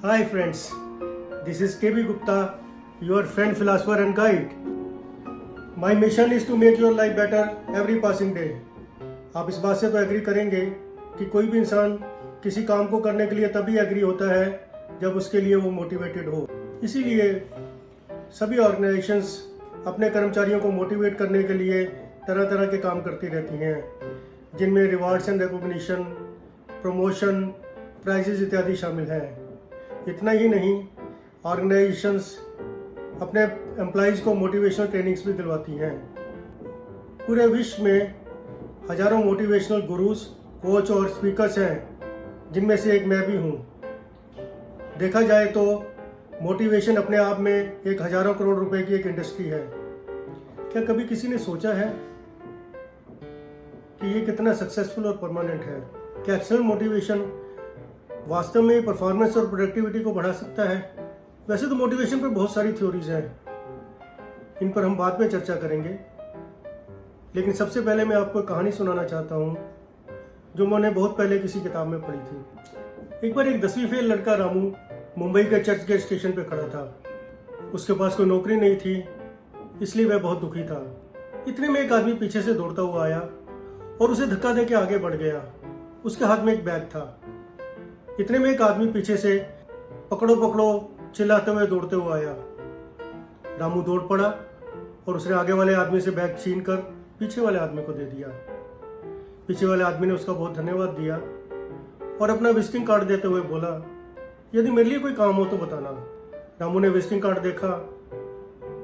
Hi friends, this is KB Gupta, your friend, philosopher and guide. My mission is to make your life better every passing day. आप इस बात से तो agree करेंगे कि कोई भी इंसान किसी काम को करने के लिए तभी एग्री होता है जब उसके लिए वो मोटिवेटेड हो। इसीलिए सभी ऑर्गेनाइजेशंस अपने कर्मचारियों को मोटिवेट करने के लिए तरह तरह के काम करती रहती हैं, जिनमें rewards and recognition, promotion, prizes इत्यादि शामिल हैं। इतना ही नहीं, ऑर्गेनाइजेशंस अपने एम्प्लॉइज़ को मोटिवेशनल ट्रेनिंग्स भी दिलवाती हैं। पूरे विश्व में हजारों मोटिवेशनल गुरुज, कोच और स्पीकर्स हैं, जिनमें से एक मैं भी हूँ। देखा जाए तो मोटिवेशन अपने आप में एक हजारों करोड़ रुपए की एक इंडस्ट्री है। क्या कभी किसी ने सोचा है कि ये कितना सक्सेसफुल और परमानेंट है? क्या एक्सटर्नल मोटिवेशन वास्तव में परफॉर्मेंस और प्रोडक्टिविटी को बढ़ा सकता है? वैसे तो मोटिवेशन पर बहुत सारी थ्योरीज हैं, इन पर हम बाद में चर्चा करेंगे, लेकिन सबसे पहले मैं आपको कहानी सुनाना चाहता हूँ जो मैंने बहुत पहले किसी किताब में पढ़ी थी। एक बार एक 10वीं फेल लड़का रामू मुंबई के चर्च गेट स्टेशन पर खड़ा था। उसके पास कोई नौकरी नहीं थी, इसलिए वह बहुत दुखी था। इतने में एक आदमी पीछे से दौड़ता हुआ आया और उसे धक्का देके आगे बढ़ गया। उसके हाथ में एक बैग था। इतने में एक आदमी पीछे से पकड़ो पकड़ो चिल्लाते हुए दौड़ते हुए आया। रामू दौड़ पड़ा और उसने आगे वाले आदमी से बैग छीन कर पीछे वाले आदमी को दे दिया। पीछे वाले आदमी ने उसका बहुत धन्यवाद दिया और अपना विजिटिंग कार्ड देते हुए बोला, यदि मेरे लिए कोई काम हो तो बताना। रामू ने विजिटिंग कार्ड देखा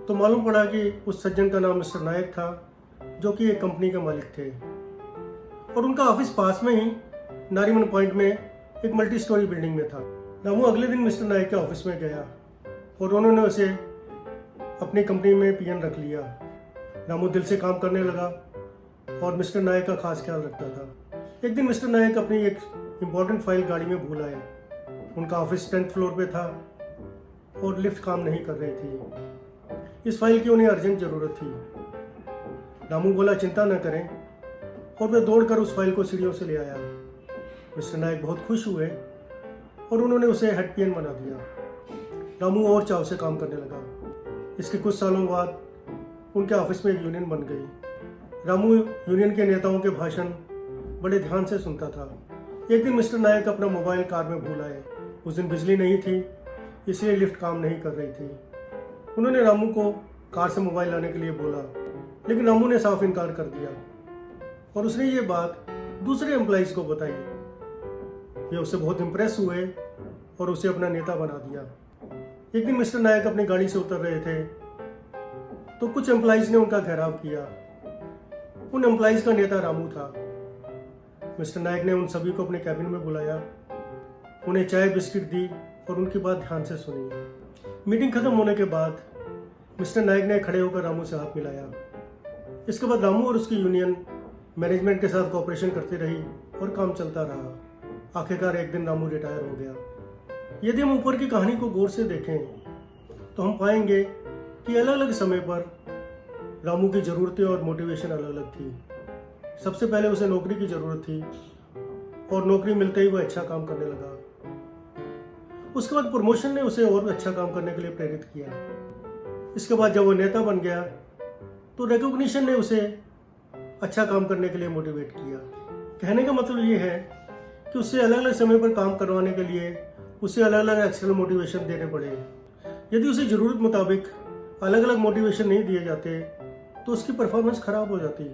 तो मालूम पड़ा कि उस सज्जन का नाम मिस्टर नायक था, जो कि एक कंपनी के मालिक थे, और उनका ऑफिस पास में ही नारीमन पॉइंट में एक मल्टी स्टोरी बिल्डिंग में था। रामू अगले दिन मिस्टर नायक के ऑफिस में गया और उन्होंने उसे अपनी कंपनी में पीएन रख लिया। रामू दिल से काम करने लगा और मिस्टर नायक का खास ख्याल रखता था। एक दिन मिस्टर नायक अपनी एक इम्पोर्टेंट फाइल गाड़ी में भूल आए। उनका ऑफिस 10th फ्लोर पे था और लिफ्ट काम नहीं कर रही थी। इस फाइल की उन्हें अर्जेंट जरूरत थी। रामू बोला, चिंता न करें, और वे दौड़कर उस फाइल को सीढ़ियों से ले आया। मिस्टर नायक बहुत खुश हुए और उन्होंने उसे हेड पीएन बना दिया। रामू और चाव से काम करने लगा। इसके कुछ सालों बाद उनके ऑफिस में एक यूनियन बन गई। रामू यूनियन के नेताओं के भाषण बड़े ध्यान से सुनता था। एक दिन मिस्टर नायक अपना मोबाइल कार में भूल आए। उस दिन बिजली नहीं थी, इसलिए लिफ्ट काम नहीं कर रही थी। उन्होंने रामू को कार से मोबाइल लाने के लिए बोला, लेकिन रामू ने साफ इनकार कर दिया और उसने ये बात दूसरे एम्प्लॉइज को बताई। वे उससे बहुत इम्प्रेस हुए और उसे अपना नेता बना दिया। एक दिन मिस्टर नायक अपनी गाड़ी से उतर रहे थे तो कुछ एम्प्लॉइज ने उनका घेराव किया। उन एम्प्लॉइज का नेता रामू था। मिस्टर नायक ने उन सभी को अपने कैबिन में बुलाया, उन्हें चाय बिस्किट दी और उनकी बात ध्यान से सुनी। मीटिंग खत्म होने के बाद मिस्टर नायक ने खड़े होकर रामू से हाथ मिलाया। इसके बाद रामू और उसकी यूनियन मैनेजमेंट के साथ कोऑपरेशन करती रही और काम चलता रहा। आखिरकार एक दिन रामू रिटायर हो गया। यदि हम ऊपर की कहानी को गौर से देखें तो हम पाएंगे कि अलग अलग समय पर रामू की ज़रूरतें और मोटिवेशन अलग अलग थी। सबसे पहले उसे नौकरी की ज़रूरत थी और नौकरी मिलते ही वह अच्छा काम करने लगा। उसके बाद प्रमोशन ने उसे और अच्छा काम करने के लिए प्रेरित किया। इसके बाद जब वो नेता बन गया तो रिकॉग्निशन ने उसे अच्छा काम करने के लिए मोटिवेट किया। कहने का मतलब ये है कि उससे अलग अलग समय पर काम करवाने के लिए उसे अलग अलग एक्सटर्नल मोटिवेशन देने पड़े। यदि उसे ज़रूरत मुताबिक अलग अलग मोटिवेशन नहीं दिए जाते तो उसकी परफॉर्मेंस खराब हो जाती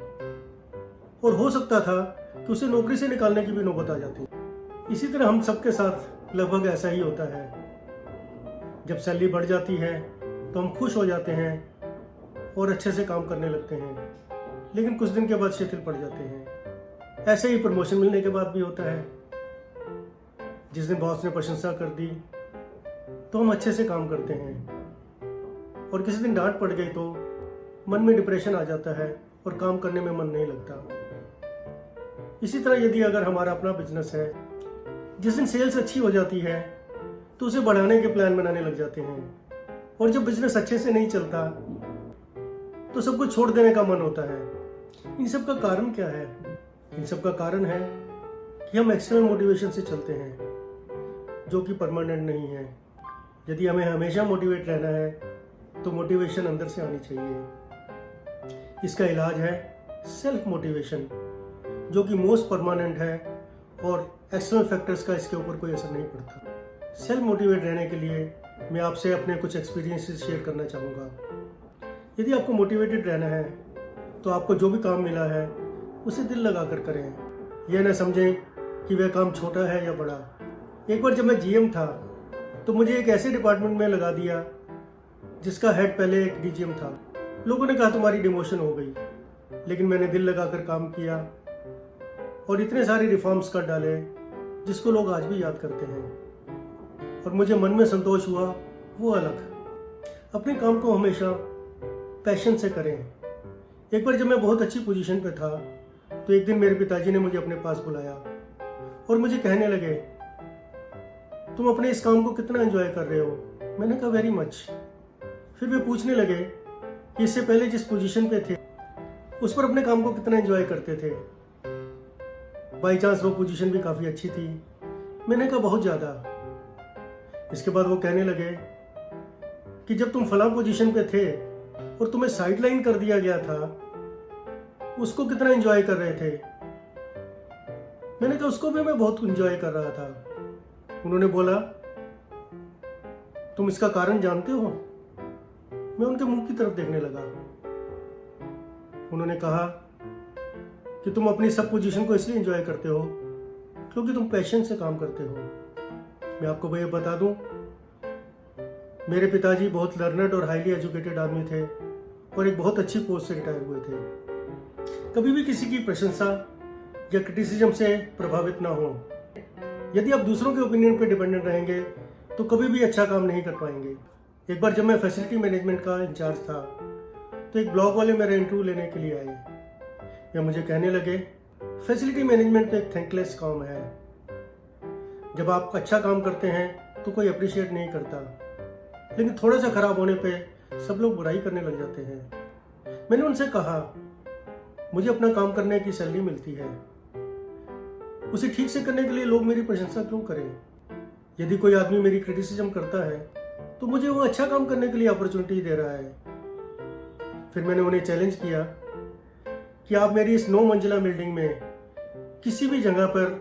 और हो सकता था कि उसे नौकरी से निकालने की भी नौबत आ जाती। इसी तरह हम सबके साथ लगभग ऐसा ही होता है। जब सैलरी बढ़ जाती है तो हम खुश हो जाते हैं और अच्छे से काम करने लगते हैं, लेकिन कुछ दिन के बाद शिथिल पड़ जाते हैं। ऐसे ही प्रमोशन मिलने के बाद भी होता है। जिस दिन बॉस ने प्रशंसा कर दी तो हम अच्छे से काम करते हैं, और किसी दिन डांट पड़ गई तो मन में डिप्रेशन आ जाता है और काम करने में मन नहीं लगता। इसी तरह यदि अगर हमारा अपना बिजनेस है, जिस दिन सेल्स अच्छी हो जाती है तो उसे बढ़ाने के प्लान बनाने लग जाते हैं, और जब बिजनेस अच्छे से नहीं चलता तो सब कुछ छोड़ देने का मन होता है। इन सब का कारण क्या है? इन सब का कारण है कि हम एक्सटर्नल मोटिवेशन से चलते हैं। जो कि परमानेंट नहीं है। यदि हमें हमेशा मोटिवेट रहना है तो मोटिवेशन अंदर से आनी चाहिए। इसका इलाज है सेल्फ मोटिवेशन, जो कि मोस्ट परमानेंट है और एक्सटर्नल फैक्टर्स का इसके ऊपर कोई असर नहीं पड़ता। सेल्फ मोटिवेट रहने के लिए मैं आपसे अपने कुछ एक्सपीरियंसेस शेयर करना चाहूँगा। यदि आपको मोटिवेटेड रहना है तो आपको जो भी काम मिला है उसे दिल लगा कर करें। यह न समझें कि वह काम छोटा है या बड़ा। एक बार जब मैं जीएम था तो मुझे एक ऐसे डिपार्टमेंट में लगा दिया जिसका हेड पहले एक डीजीएम था। लोगों ने कहा तुम्हारी डिमोशन हो गई, लेकिन मैंने दिल लगाकर काम किया और इतने सारे रिफॉर्म्स कर डाले जिसको लोग आज भी याद करते हैं और मुझे मन में संतोष हुआ, वो अलग। अपने काम को हमेशा पैशन से करें। एक बार जब मैं बहुत अच्छी पोजीशन पे था तो एक दिन मेरे पिताजी ने मुझे अपने पास बुलाया और मुझे कहने लगे, तुम अपने इस काम को कितना एंजॉय कर रहे हो? मैंने कहा वेरी मच। फिर वे पूछने लगे कि इससे पहले जिस पोजीशन पे थे उस पर अपने काम को कितना एंजॉय करते थे। बाई चांस वो पोजीशन भी काफ़ी अच्छी थी। मैंने कहा बहुत ज़्यादा। इसके बाद वो कहने लगे कि जब तुम फलां पोजीशन पे थे और तुम्हें साइडलाइन कर दिया गया था, उसको कितना एंजॉय कर रहे थे? मैंने कहा उसको भी मैं बहुत एंजॉय कर रहा था। उन्होंने बोला, तुम इसका कारण जानते हो? मैं उनके मुंह की तरफ देखने लगा। उन्होंने कहा कि तुम अपनी सब पोजीशन को इसलिए एंजॉय करते हो क्योंकि तुम पैशन से काम करते हो। मैं आपको भैया बता दूं, मेरे पिताजी बहुत लर्नड और हाईली एजुकेटेड आदमी थे और एक बहुत अच्छी पोस्ट से रिटायर हुए थे। कभी भी किसी की प्रशंसा या क्रिटिसिज्म से प्रभावित ना हो। यदि आप दूसरों के ओपिनियन पर डिपेंडेंट रहेंगे तो कभी भी अच्छा काम नहीं कर पाएंगे। एक बार जब मैं फैसिलिटी मैनेजमेंट का इंचार्ज था तो एक ब्लॉग वाले मेरा इंटरव्यू लेने के लिए आए। या मुझे कहने लगे, फैसिलिटी मैनेजमेंट तो एक थैंकलेस काम है। जब आप अच्छा काम करते हैं तो कोई अप्रिशिएट नहीं करता, लेकिन थोड़ा सा खराब होने पे सब लोग बुराई करने लग जाते हैं। मैंने उनसे कहा, मुझे अपना काम करने की सैलरी मिलती है, उसे ठीक से करने के लिए लोग मेरी प्रशंसा क्यों करें? यदि कोई आदमी मेरी क्रिटिसिज्म करता है तो मुझे वो अच्छा काम करने के लिए अपॉर्चुनिटी दे रहा है। फिर मैंने उन्हें चैलेंज किया कि आप मेरी इस 9 मंजिला बिल्डिंग में किसी भी जगह पर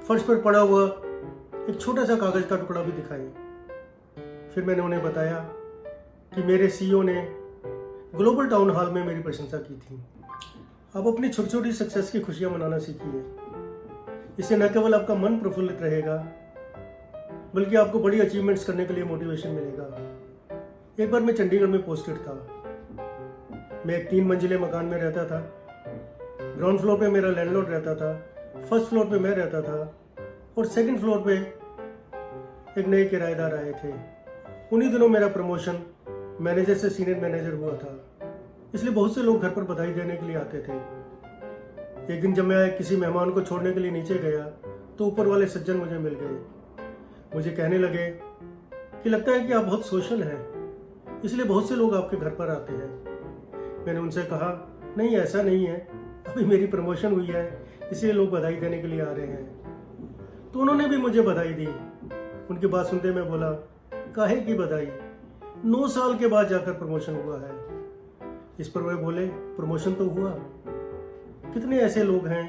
फर्श पर पड़ा हुआ एक छोटा सा कागज का टुकड़ा भी दिखाएं। फिर मैंने उन्हें बताया कि मेरे सीईओ ने ग्लोबल टाउन हॉल में मेरी प्रशंसा की थी। आप अपनी छोटी छोटी सक्सेस की खुशियां मनाना सीखिए। इससे न केवल आपका मन प्रफुल्लित रहेगा बल्कि आपको बड़ी अचीवमेंट्स करने के लिए मोटिवेशन मिलेगा। एक बार मैं चंडीगढ़ में पोस्टेड था। मैं एक 3 मंजिले मकान में रहता था। ग्राउंड फ्लोर पे मेरा लैंडलॉर्ड रहता था, फर्स्ट फ्लोर पे मैं रहता था और सेकंड फ्लोर पे एक नए किराएदार आए थे। उन्हीं दिनों मेरा प्रमोशन मैनेजर से सीनियर मैनेजर हुआ था, इसलिए बहुत से लोग घर पर बधाई देने के लिए आते थे। एक दिन जब मैं किसी मेहमान को छोड़ने के लिए नीचे गया तो ऊपर वाले सज्जन मुझे मिल गए। मुझे कहने लगे कि लगता है कि आप बहुत सोशल हैं, इसलिए बहुत से लोग आपके घर पर आते हैं। मैंने उनसे कहा, नहीं ऐसा नहीं है, अभी मेरी प्रमोशन हुई है इसलिए लोग बधाई देने के लिए आ रहे हैं। तो उन्होंने भी मुझे बधाई दी। उनकी बात सुनते मैं बोला, काहे की बधाई, 9 साल के बाद जाकर प्रमोशन हुआ है। इस पर वे बोले, प्रमोशन तो हुआ, कितने ऐसे लोग हैं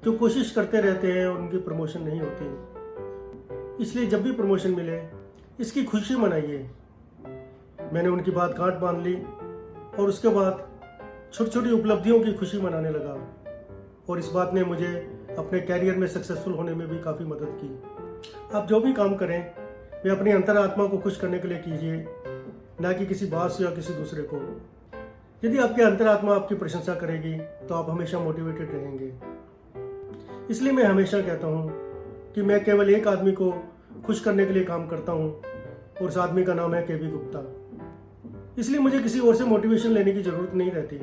जो कोशिश करते रहते हैं और उनकी प्रमोशन नहीं होती। इसलिए जब भी प्रमोशन मिले इसकी खुशी मनाइए। मैंने उनकी बात काट बांध ली और उसके बाद छोटी छोटी उपलब्धियों की खुशी मनाने लगा और इस बात ने मुझे अपने कैरियर में सक्सेसफुल होने में भी काफ़ी मदद की। आप जो भी काम करें वे अपनी अंतरात्मा को खुश करने के लिए कीजिए, ना कि किसी बॉस या किसी दूसरे को। यदि आपकी अंतरात्मा आपकी प्रशंसा करेगी तो आप हमेशा मोटिवेटेड रहेंगे। इसलिए मैं हमेशा कहता हूँ कि मैं केवल एक आदमी को खुश करने के लिए काम करता हूँ और उस आदमी का नाम है केबी गुप्ता। इसलिए मुझे किसी और से मोटिवेशन लेने की ज़रूरत नहीं रहती।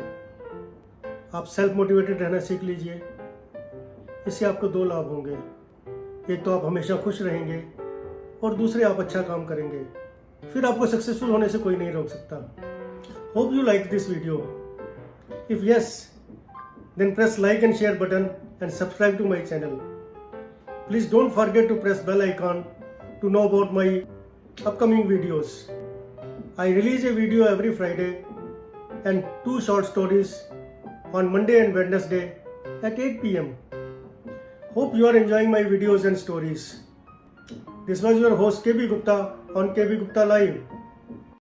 आप सेल्फ मोटिवेटेड रहना सीख लीजिए। इससे आपको 2 लाभ होंगे। एक तो आप हमेशा खुश रहेंगे और दूसरे आप अच्छा काम करेंगे। फिर आपको सक्सेसफुल होने से कोई नहीं रोक सकता। Hope you like this video. If yes, then press like and share button and subscribe to my channel. Please don't forget to press bell icon to know about my upcoming videos. I release a video every Friday and 2 short stories on Monday and Wednesday at 8 p.m. Hope you are enjoying my videos and stories. This was your host KB Gupta on KB Gupta Live.